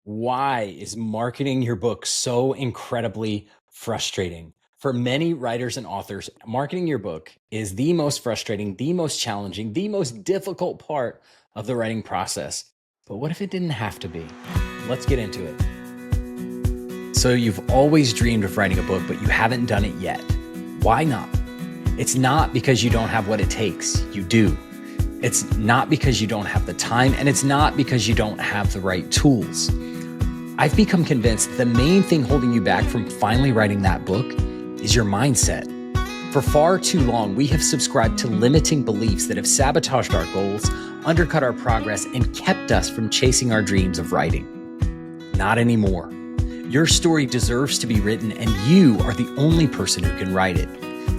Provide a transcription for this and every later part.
Why is marketing your book so incredibly frustrating? For many writers and authors, marketing your book is the most frustrating, the most challenging, the most difficult part of the writing process. But what if it didn't have to be? Let's get into it. So, you've always dreamed of writing a book, but you haven't done it yet. Why not? It's not because you don't have what it takes. You do. It's not because you don't have the time, and it's not because you don't have the right tools. I've become convinced the main thing holding you back from finally writing that book is your mindset. For far too long, we have subscribed to limiting beliefs that have sabotaged our goals, undercut our progress, and kept us from chasing our dreams of writing. Not anymore. Your story deserves to be written, and you are the only person who can write it.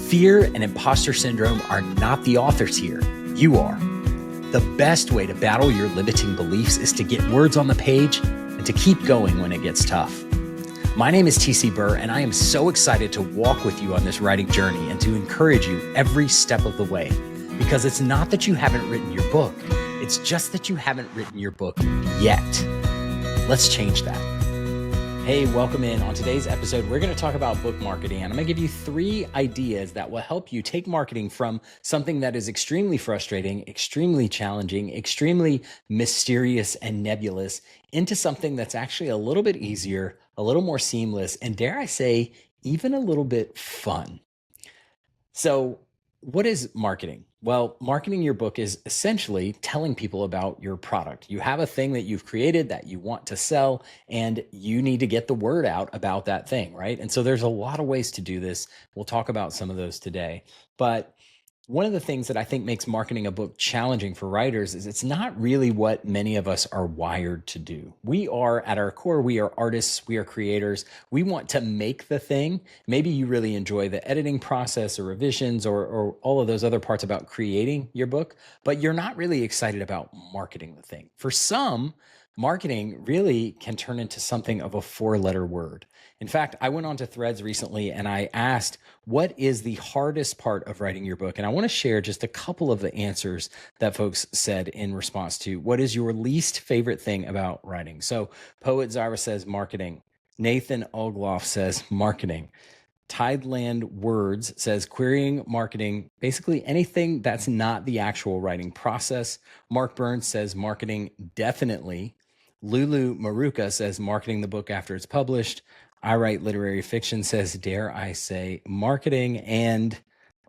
Fear and imposter syndrome are not the authors here. You are. The best way to battle your limiting beliefs is to get words on the page and to keep going when it gets tough. My name is TC Burr, and I am so excited to walk with you on this writing journey and to encourage you every step of the way. Because it's not that you haven't written your book, it's just that you haven't written your book yet. Let's change that. Hey, welcome in. On today's episode, we're going to talk about book marketing, and I'm going to give you 3 ideas that will help you take marketing from something that is extremely frustrating, extremely challenging, extremely mysterious and nebulous into something that's actually a little bit easier, a little more seamless, and dare I say, even a little bit fun. So, what is marketing? Well, marketing your book is essentially telling people about your product. You have a thing that you've created that you want to sell, and you need to get the word out about that thing, right? And so there's a lot of ways to do this. We'll talk about some of those today. But one of the things that I think makes marketing a book challenging for writers is it's not really what many of us are wired to do. We are, at our core, we are artists, we are creators. We want to make the thing. Maybe you really enjoy the editing process or revisions or all of those other parts about creating your book, but you're not really excited about marketing the thing. For some, marketing really can turn into something of a 4-letter word. In fact, I went onto Threads recently and I asked, what is the hardest part of writing your book? And I want to share just a couple of the answers that folks said in response to what is your least favorite thing about writing. So Poet Zara says marketing. Nathan Ogloff says marketing. Tideland Words says querying marketing, basically anything that's not the actual writing process. Mark Burns says marketing, definitely. Lulu Maruka says marketing the book after it's published. I Write Literary Fiction says, dare I say, marketing. And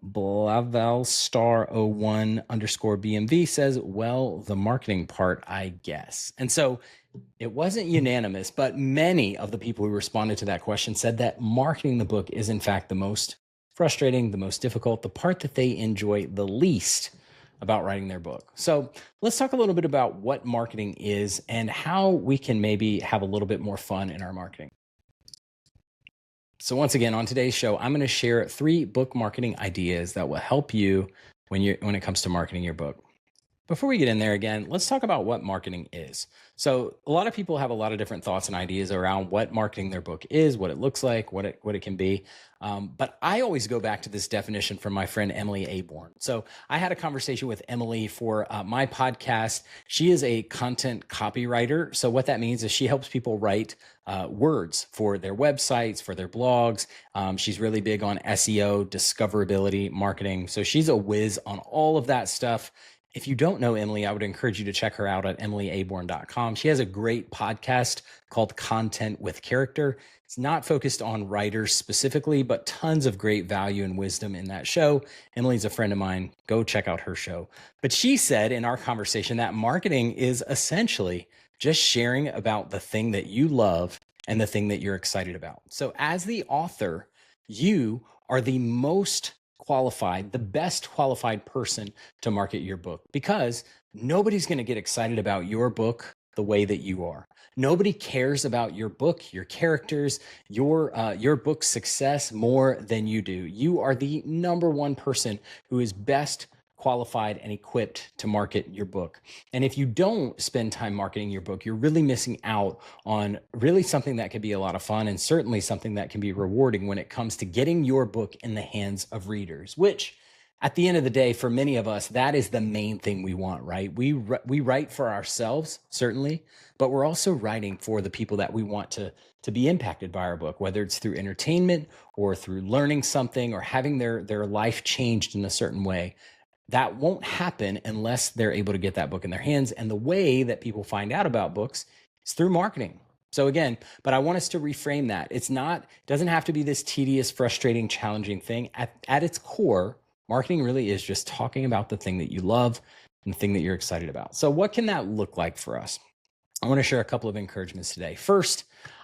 Blavalstar01 underscore BMV says, well, the marketing part, I guess. And so it wasn't unanimous, but many of the people who responded to that question said that marketing the book is, in fact, the most frustrating, the most difficult, the part that they enjoy the least about writing their book. So let's talk a little bit about what marketing is and how we can maybe have a little bit more fun in our marketing. So once again, on today's show, I'm going to share 3 book marketing ideas that will help you when it comes to marketing your book. Before we get in there again, let's talk about what marketing is. So a lot of people have a lot of different thoughts and ideas around what marketing their book is, what it looks like, what it can be. But I always go back to this definition from my friend Emily Aborn. So I had a conversation with Emily for my podcast. She is a content copywriter. So what that means is she helps people write words for their websites, for their blogs. She's really big on SEO, discoverability, marketing. So she's a whiz on all of that stuff. If you don't know Emily, I would encourage you to check her out at emilyaborn.com. She has a great podcast called Content with Character. It's not focused on writers specifically, but tons of great value and wisdom in that show. Emily's a friend of mine. Go check out her show. But she said in our conversation that marketing is essentially just sharing about the thing that you love and the thing that you're excited about. So as the author, you are the most qualified, the best qualified person to market your book, because nobody's going to get excited about your book the way that you are. Nobody cares about your book, your characters, your book's success more than you do. You are the number one person who is best qualified and equipped to market your book. And if you don't spend time marketing your book, you're really missing out on really something that could be a lot of fun and certainly something that can be rewarding when it comes to getting your book in the hands of readers, which at the end of the day, for many of us, that is the main thing we want, right? We write for ourselves, certainly, but we're also writing for the people that we want to be impacted by our book, whether it's through entertainment or through learning something or having their life changed in a certain way. That won't happen unless they're able to get that book in their hands. And the way that people find out about books is through marketing. So again, but I want us to reframe that. It doesn't have to be this tedious, frustrating, challenging thing. At its core, marketing really is just talking about the thing that you love and the thing that you're excited about. So what can that look like for us? I want to share a couple of encouragements today. First,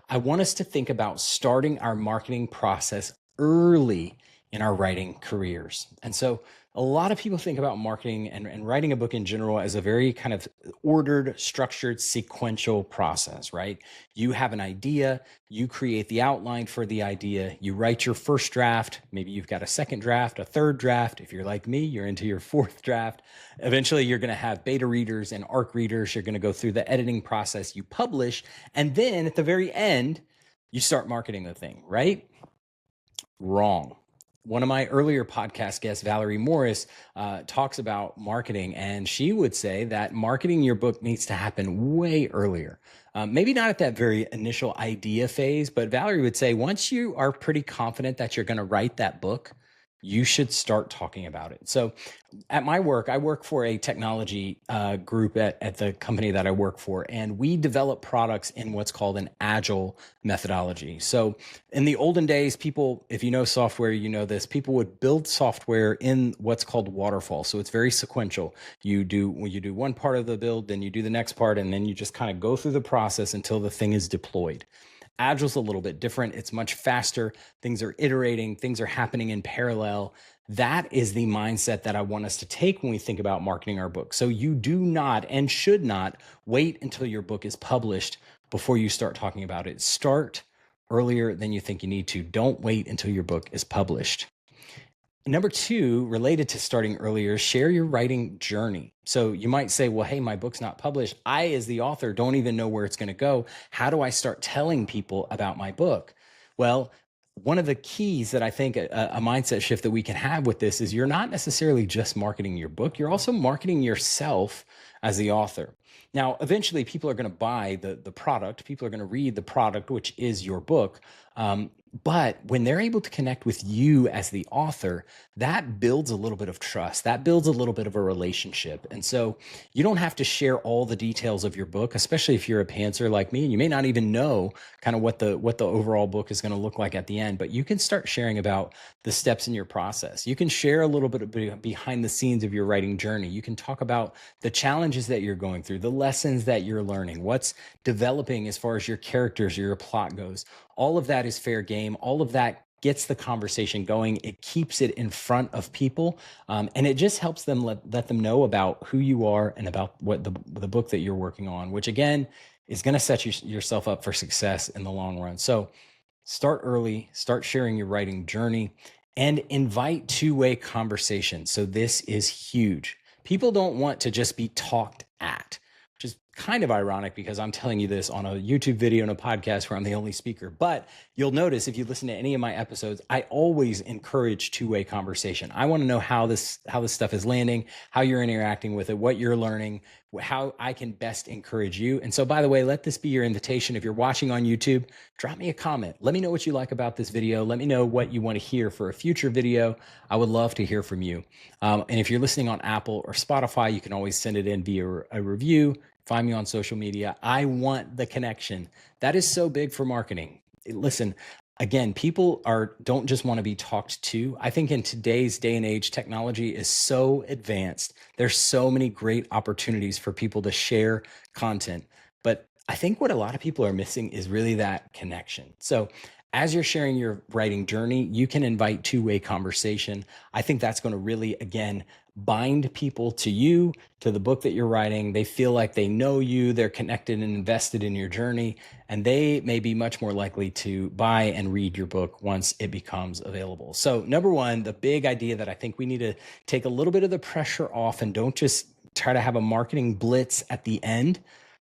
I want us to think about starting our marketing process early in our writing careers. And so a lot of people think about marketing and writing a book in general as a very kind of ordered, structured, sequential process, right? You have an idea, you create the outline for the idea, you write your first draft, maybe you've got a second draft, a third draft. If you're like me, you're into your fourth draft. Eventually, you're going to have beta readers and ARC readers. You're going to go through the editing process, you publish, and then at the very end, you start marketing the thing, right? Wrong. One of my earlier podcast guests, Valerie Morris, talks about marketing, and she would say that marketing your book needs to happen way earlier. Maybe not at that very initial idea phase, but Valerie would say once you are pretty confident that you're going to write that book, you should start talking about it. So at my work, I work for a technology group at the company that I work for, and we develop products in what's called an agile methodology. So in the olden days, people, if you know software, you know this, people would build software in what's called waterfall. So it's very sequential. You do one part of the build, then you do the next part, and then you just kind of go through the process until the thing is deployed. Agile's a little bit different. It's much faster. Things are iterating. Things are happening in parallel. That is the mindset that I want us to take when we think about marketing our book. So you do not and should not wait until your book is published before you start talking about it. Start earlier than you think you need to. Don't wait until your book is published. Number two, related to starting earlier, share your writing journey. So you might say, well, hey, my book's not published. I, as the author, don't even know where it's going to go. How do I start telling people about my book? Well, one of the keys that I think a mindset shift that we can have with this is you're not necessarily just marketing your book. You're also marketing yourself as the author. Now, eventually people are going to buy the product. People are going to read the product, which is your book. But when they're able to connect with you as the author, that builds a little bit of trust. That builds a little bit of a relationship. And so you don't have to share all the details of your book, especially if you're a pantser like me, and you may not even know kind of what the overall book is going to look like at the end, but you can start sharing about the steps in your process. You can share a little bit of behind the scenes of your writing journey. You can talk about the challenges that you're going through, the lessons that you're learning, what's developing as far as your characters or your plot goes. All of that is fair game. All of that gets the conversation going. It keeps it in front of people. And it just helps them let them know about who you are and about what the book that you're working on, which again, is going to set yourself up for success in the long run. So start early, start sharing your writing journey, and invite two-way conversation. So this is huge. People don't want to just be talked at, which is kind of ironic because I'm telling you this on a YouTube video and a podcast where I'm the only speaker. But you'll notice if you listen to any of my episodes, I always encourage two-way conversation. I want to know how this stuff is landing, how you're interacting with it, what you're learning, how I can best encourage you. And so, by the way, let this be your invitation. If you're watching on YouTube, drop me a comment. Let me know what you like about this video. Let me know what you want to hear for a future video. I would love to hear from you. And if you're listening on Apple or Spotify, you can always send it in via a review. Find me on social media. I want the connection. That is so big for marketing. Listen, again, people don't just want to be talked to. I think in today's day and age, technology is so advanced. There's so many great opportunities for people to share content. But I think what a lot of people are missing is really that connection. So as you're sharing your writing journey, you can invite two-way conversation. I think that's going to really, again, bind people to you, to the book that you're writing. They feel like they know you, they're connected and invested in your journey, and they may be much more likely to buy and read your book once it becomes available. So number one, the big idea that I think we need to take a little bit of the pressure off and don't just try to have a marketing blitz at the end.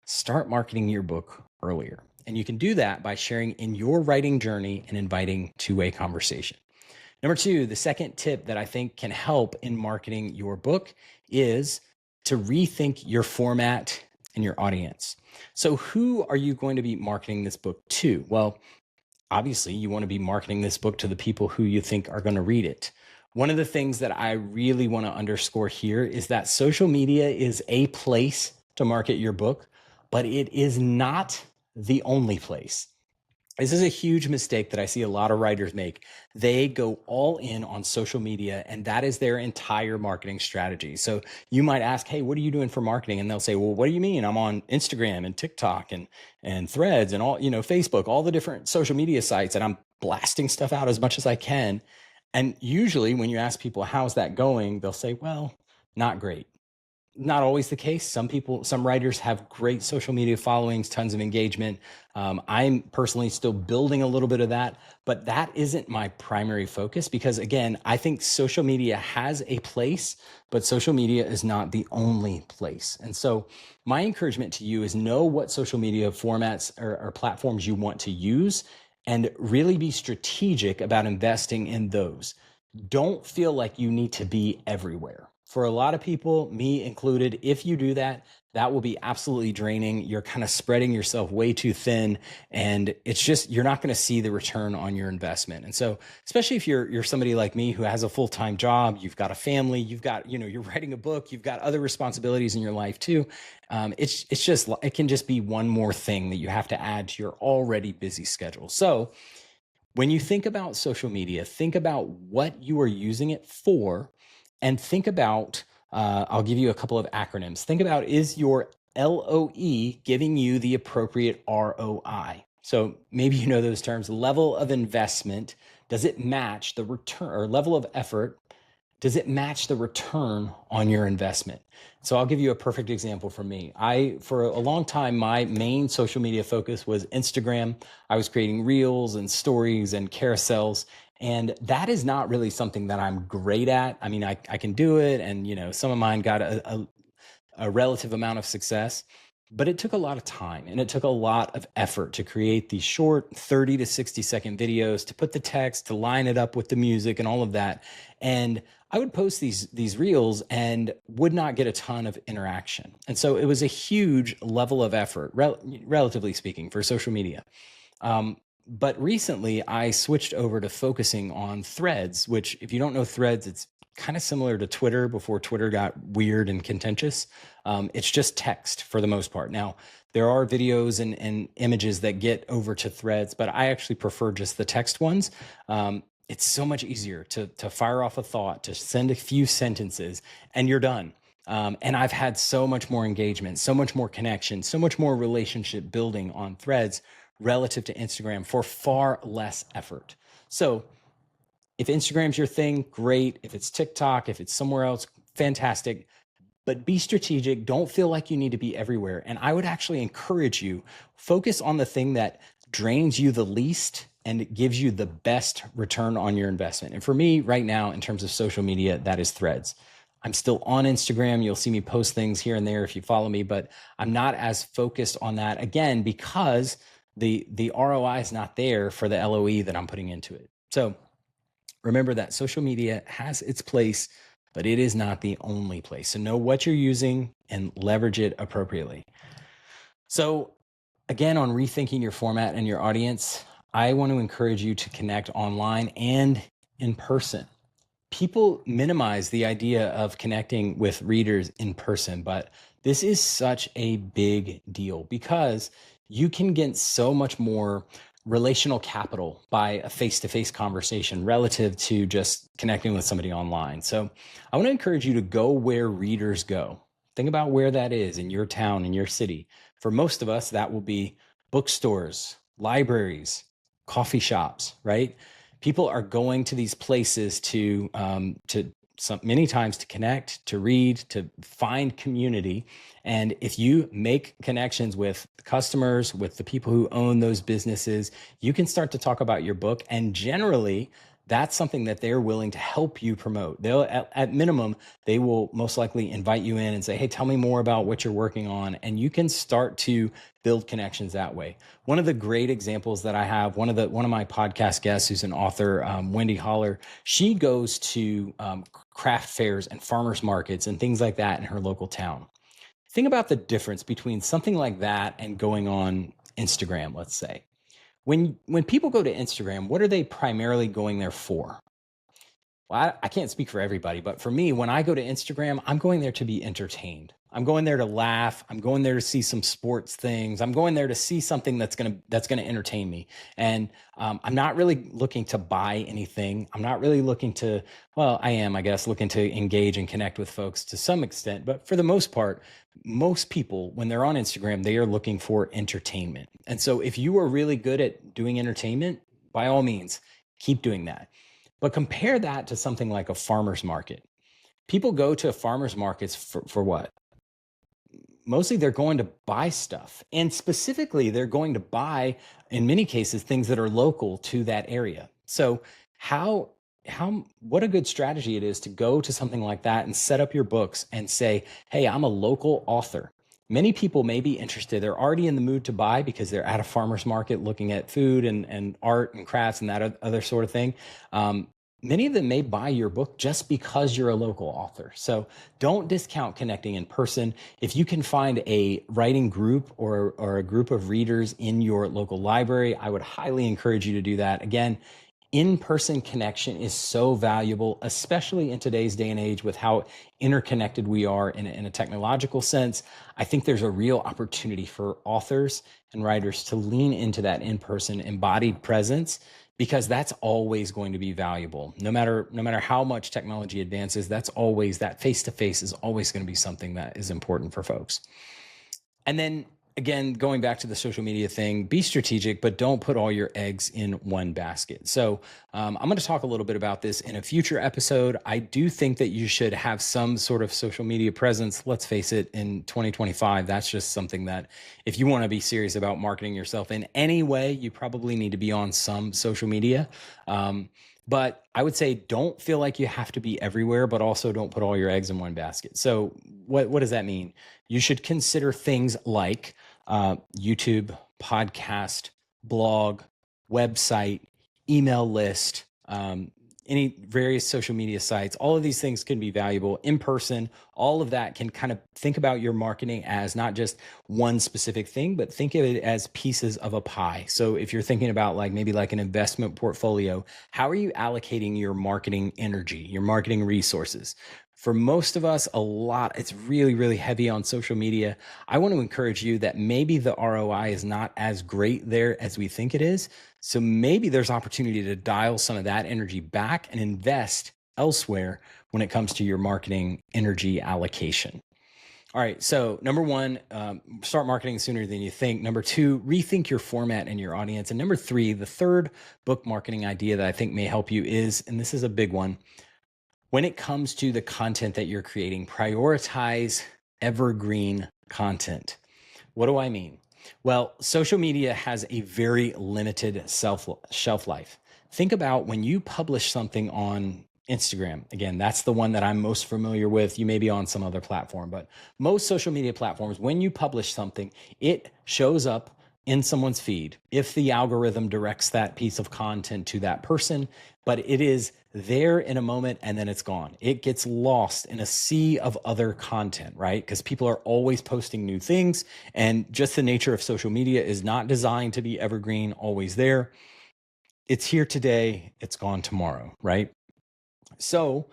Start marketing your book earlier. And you can do that by sharing in your writing journey and inviting two-way conversation. Number two, the second tip that I think can help in marketing your book is to rethink your format and your audience. So, who are you going to be marketing this book to? Well, obviously, you want to be marketing this book to the people who you think are going to read it. One of the things that I really want to underscore here is that social media is a place to market your book, but it is not the only place. This is a huge mistake that I see a lot of writers make. They go all in on social media, and that is their entire marketing strategy. So you might ask, hey, what are you doing for marketing? And they'll say, well, what do you mean? I'm on Instagram and TikTok and Threads and all, Facebook, all the different social media sites, and I'm blasting stuff out as much as I can. And usually when you ask people, how's that going? They'll say, well, not great. Not always the case. Some writers have great social media followings, tons of engagement. I'm personally still building a little bit of that, but that isn't my primary focus because, again, I think social media has a place, but social media is not the only place. And so my encouragement to you is know what social media formats or platforms you want to use and really be strategic about investing in those. Don't feel like you need to be everywhere. For a lot of people, me included, if you do that, that will be absolutely draining. You're kind of spreading yourself way too thin, and it's just you're not going to see the return on your investment. And so, especially if you're somebody like me who has a full-time job, you've got a family, you've got you're writing a book, you've got other responsibilities in your life too. It can just be one more thing that you have to add to your already busy schedule. So when you think about social media, think about what you are using it for, and think about, I'll give you a couple of acronyms. Think about, is your LOE giving you the appropriate ROI? So maybe you know those terms. Level of investment, does it match the return, or level of effort, does it match the return on your investment? So I'll give you a perfect example for me. For a long time, my main social media focus was Instagram. I was creating reels and stories and carousels. And that is not really something that I'm great at. I mean, I can do it. And, some of mine got a relative amount of success, but it took a lot of time and it took a lot of effort to create these short 30 to 60-second videos, to put the text, to line it up with the music and all of that. And I would post these reels and would not get a ton of interaction. And so it was a huge level of effort, relatively speaking, for social media. But recently I switched over to focusing on Threads, which, if you don't know Threads, it's kind of similar to Twitter before Twitter got weird and contentious. It's just text for the most part. Now, there are videos and images that get over to Threads, but I actually prefer just the text ones. It's so much easier to fire off a thought, to send a few sentences, and you're done. And I've had so much more engagement, so much more connection, so much more relationship building on Threads relative to Instagram for far less effort. So if Instagram's your thing, great. If it's TikTok, if it's somewhere else, fantastic. But be strategic. Don't feel like you need to be everywhere. And I would actually encourage you, focus on the thing that drains you the least and gives you the best return on your investment. And for me right now, in terms of social media, that is Threads. I'm still on Instagram. You'll see me post things here and there if you follow me, but I'm not as focused on that, again, because the ROI is not there for the LOE that I'm putting into it. So remember that social media has its place, but it is not the only place. So know what you're using and leverage it appropriately. So again, on rethinking your format and your audience, I want to encourage you to connect online and in person. People minimize the idea of connecting with readers in person, but this is such a big deal because you can get so much more relational capital by a face-to-face conversation relative to just connecting with somebody online. So I want to encourage you to go where readers go. Think about where that is in your town, in your city. For most of us, that will be bookstores, libraries, coffee shops, right? People are going to these places many times to connect, to read, to find community. And if you make connections with customers, with the people who own those businesses, you can start to talk about your book. And generally, that's something that they're willing to help you promote. They'll, at minimum, they will most likely invite you in and say, hey, tell me more about what you're working on. And you can start to build connections that way. One of the great examples that I have, one of my podcast guests, who's an author, Wendy Holler, she goes to craft fairs and farmers markets and things like that in her local town. Think about the difference between something like that and going on Instagram, let's say. When people go to Instagram, what are they primarily going there for? Well, I can't speak for everybody, but for me, when I go to Instagram, I'm going there to be entertained. I'm going there to laugh. I'm going there to see some sports things. I'm going there to see something that's gonna entertain me. And I'm not really looking to buy anything. I'm not really looking to. Well, I am, I guess, looking to engage and connect with folks to some extent. But for the most part, most people, when they're on Instagram, they are looking for entertainment. And so, if you are really good at doing entertainment, by all means, keep doing that. But compare that to something like a farmer's market. People go to farmers markets for what? Mostly they're going to buy stuff. And specifically, they're going to buy, in many cases, things that are local to that area. So what a good strategy it is to go to something like that and set up your books and say, hey, I'm a local author. Many people may be interested. They're already in the mood to buy because they're at a farmer's market looking at food and art and crafts and that other sort of thing. Many of them may buy your book just because you're a local author. So don't discount connecting in person. If you can find a writing group or a group of readers in your local library, I would highly encourage you to do that. Again, in-person connection is so valuable, especially in today's day and age with how interconnected we are in a technological sense. I think there's a real opportunity for authors and writers to lean into that in-person embodied presence, because that's always going to be valuable. No matter how much technology advances, that face-to-face is always going to be something that is important for folks. And then again, going back to the social media thing, be strategic, but don't put all your eggs in one basket. So I'm going to talk a little bit about this in a future episode. I do think that you should have some sort of social media presence. Let's face it, in 2025, that's just something that if you want to be serious about marketing yourself in any way, you probably need to be on some social media. But I would say don't feel like you have to be everywhere, but also don't put all your eggs in one basket. So what does that mean? You should consider things like YouTube, podcast, blog, website, email list, any various social media sites. All of these things can be valuable in person. All of that can kind of think about your marketing as not just one specific thing, but think of it as pieces of a pie. So if you're thinking about maybe an investment portfolio, how are you allocating your marketing energy, your marketing resources? For most of us, it's really, really heavy on social media. I want to encourage you that maybe the ROI is not as great there as we think it is. So maybe there's opportunity to dial some of that energy back and invest elsewhere when it comes to your marketing energy allocation. All right. So number one, start marketing sooner than you think. Number two, rethink your format and your audience. And number three, the third book marketing idea that I think may help you is, and this is a big one, when it comes to the content that you're creating, prioritize evergreen content. What do I mean? Well, social media has a very limited shelf life. Think about when you publish something on Instagram. Again, that's the one that I'm most familiar with. You may be on some other platform, but most social media platforms, when you publish something, it shows up in someone's feed if the algorithm directs that piece of content to that person, but it is there in a moment and then it's gone. It gets lost in a sea of other content, right? Because people are always posting new things, and just the nature of social media is not designed to be evergreen, always there. It's here today, it's gone tomorrow, right? So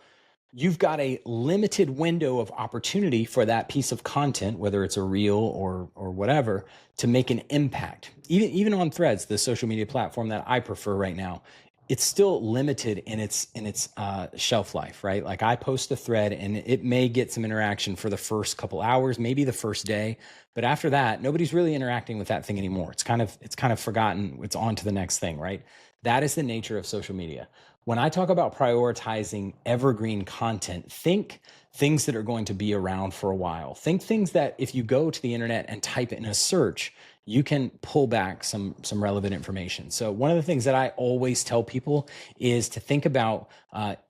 you've got a limited window of opportunity for that piece of content, whether it's a reel or whatever, to make an impact. Even on Threads, the social media platform that I prefer right now, it's still limited in its shelf life, right? Like I post a thread and it may get some interaction for the first couple hours, maybe the first day, but after that, nobody's really interacting with that thing anymore. It's kind of forgotten. It's on to the next thing, right? That is the nature of social media. When I talk about prioritizing evergreen content, think things that are going to be around for a while. Think things that if you go to the internet and type in a search, you can pull back some relevant information. So one of the things that I always tell people is to think about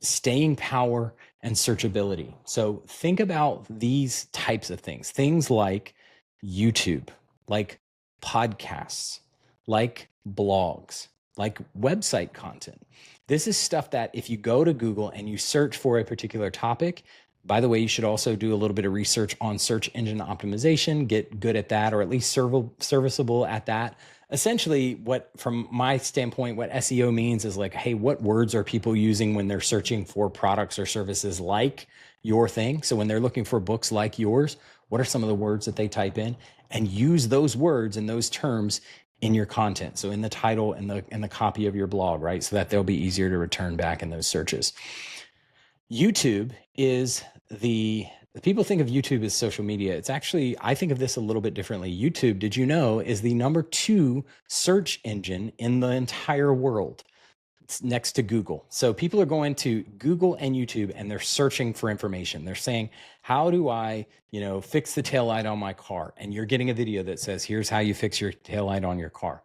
staying power and searchability. So think about these types of things like YouTube, like podcasts, like blogs, like website content. This is stuff that if you go to Google and you search for a particular topic, by the way, you should also do a little bit of research on search engine optimization, get good at that, or at least serviceable at that. Essentially, what, from my standpoint, what SEO means is like, hey, what words are people using when they're searching for products or services like your thing? So when they're looking for books like yours, what are some of the words that they type in? And use those words and those terms in your content. So in the title and the copy of your blog, right? So that they'll be easier to return back in those searches. YouTube is the people think of YouTube as social media. It's actually, I think of this a little bit differently. YouTube, did you know, is the #2 search engine in the entire world. It's next to Google. So people are going to Google and YouTube and they're searching for information. They're saying, how do I, fix the taillight on my car? And you're getting a video that says, here's how you fix your taillight on your car.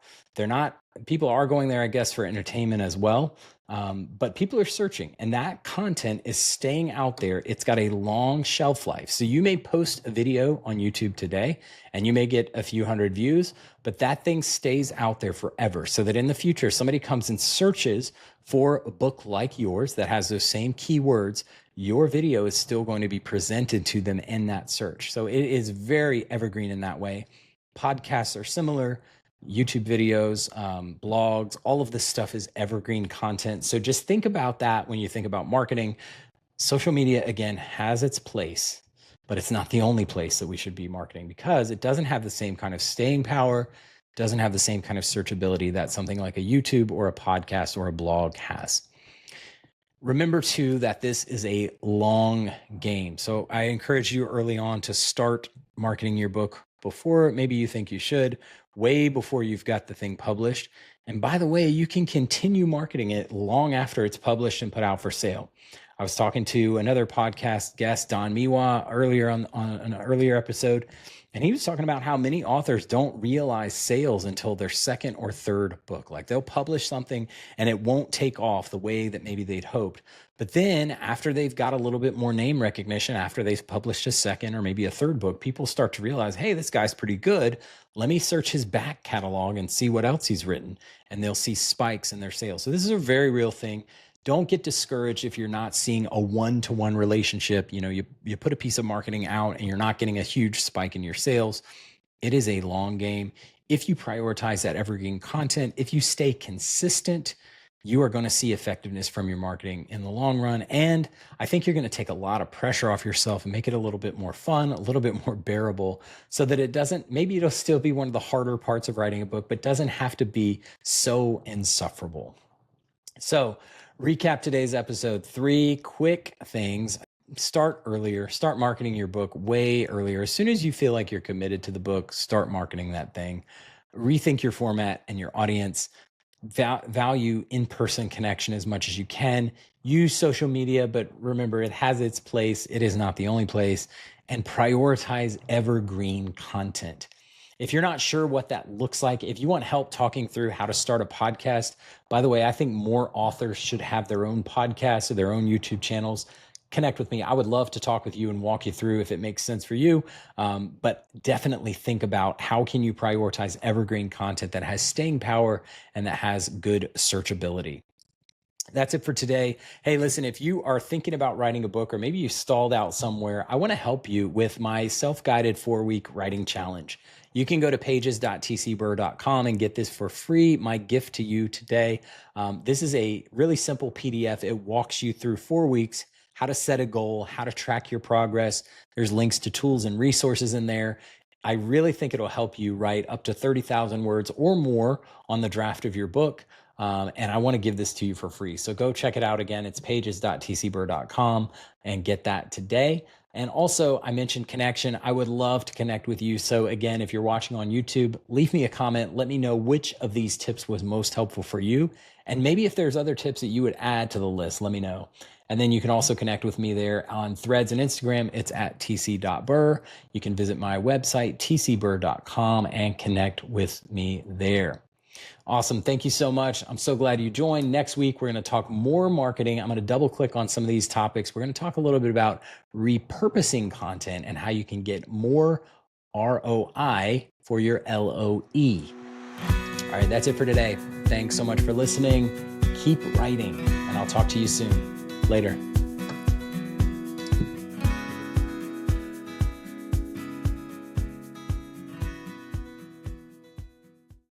People are going there, I guess, for entertainment as well. But people are searching, and that content is staying out there. It's got a long shelf life. So you may post a video on YouTube today and you may get a few hundred views, but that thing stays out there forever, so that in the future, somebody comes and searches for a book like yours that has those same keywords, your video is still going to be presented to them in that search. So it is very evergreen in that way. Podcasts are similar. YouTube videos, blogs, all of this stuff is evergreen content. So just think about that when you think about marketing. Social media, again, has its place, but it's not the only place that we should be marketing, because it doesn't have the same kind of staying power, doesn't have the same kind of searchability that something like a YouTube or a podcast or a blog has. Remember too that this is a long game. So I encourage you early on to start marketing your book before maybe you think you should, way before you've got the thing published. And by the way, you can continue marketing it long after it's published and put out for sale. I was talking to another podcast guest, Don Miwa, earlier on an earlier episode, and he was talking about how many authors don't realize sales until their second or third book. Like they'll publish something and it won't take off the way that maybe they'd hoped. But then after they've got a little bit more name recognition, after they've published a second or maybe a third book, people start to realize, hey, this guy's pretty good. Let me search his back catalog and see what else he's written. And they'll see spikes in their sales. So this is a very real thing. Don't get discouraged if you're not seeing a one-to-one relationship. You put a piece of marketing out and you're not getting a huge spike in your sales. It is a long game. If you prioritize that evergreen content, if you stay consistent, you are going to see effectiveness from your marketing in the long run. And I think you're going to take a lot of pressure off yourself and make it a little bit more fun, a little bit more bearable, so that maybe it'll still be one of the harder parts of writing a book, but doesn't have to be so insufferable. So recap today's episode, 3 quick things. Start earlier, start marketing your book way earlier. As soon as you feel like you're committed to the book, start marketing that thing. Rethink your format and your audience. Value in-person connection as much as you can. Use social media, but remember, it has its place. It is not the only place. And prioritize evergreen content. If you're not sure what that looks like, if you want help talking through how to start a podcast, by the way, I think more authors should have their own podcasts or their own YouTube channels. Connect with me. I would love to talk with you and walk you through if it makes sense for you. But definitely think about how can you prioritize evergreen content that has staying power and that has good searchability. That's it for today. Hey, listen, if you are thinking about writing a book or maybe you stalled out somewhere, I want to help you with my self-guided 4-week writing challenge. You can go to pages.tcburr.com and get this for free. My gift to you today. This is a really simple PDF. It walks you through 4 weeks, how to set a goal, how to track your progress. There's links to tools and resources in there. I really think it'll help you write up to 30,000 words or more on the draft of your book. And I want to give this to you for free. So go check it out again. It's pages.tcburr.com and get that today. And also, I mentioned connection. I would love to connect with you. So again, if you're watching on YouTube, leave me a comment. Let me know which of these tips was most helpful for you. And maybe if there's other tips that you would add to the list, let me know. And then you can also connect with me there on Threads and Instagram. It's at tc.burr. You can visit my website, tcburr.com, and connect with me there. Awesome. Thank you so much. I'm so glad you joined. Next week, we're going to talk more marketing. I'm going to double click on some of these topics. We're going to talk a little bit about repurposing content and how you can get more ROI for your LOE. All right, that's it for today. Thanks so much for listening. Keep writing, and I'll talk to you soon. Later.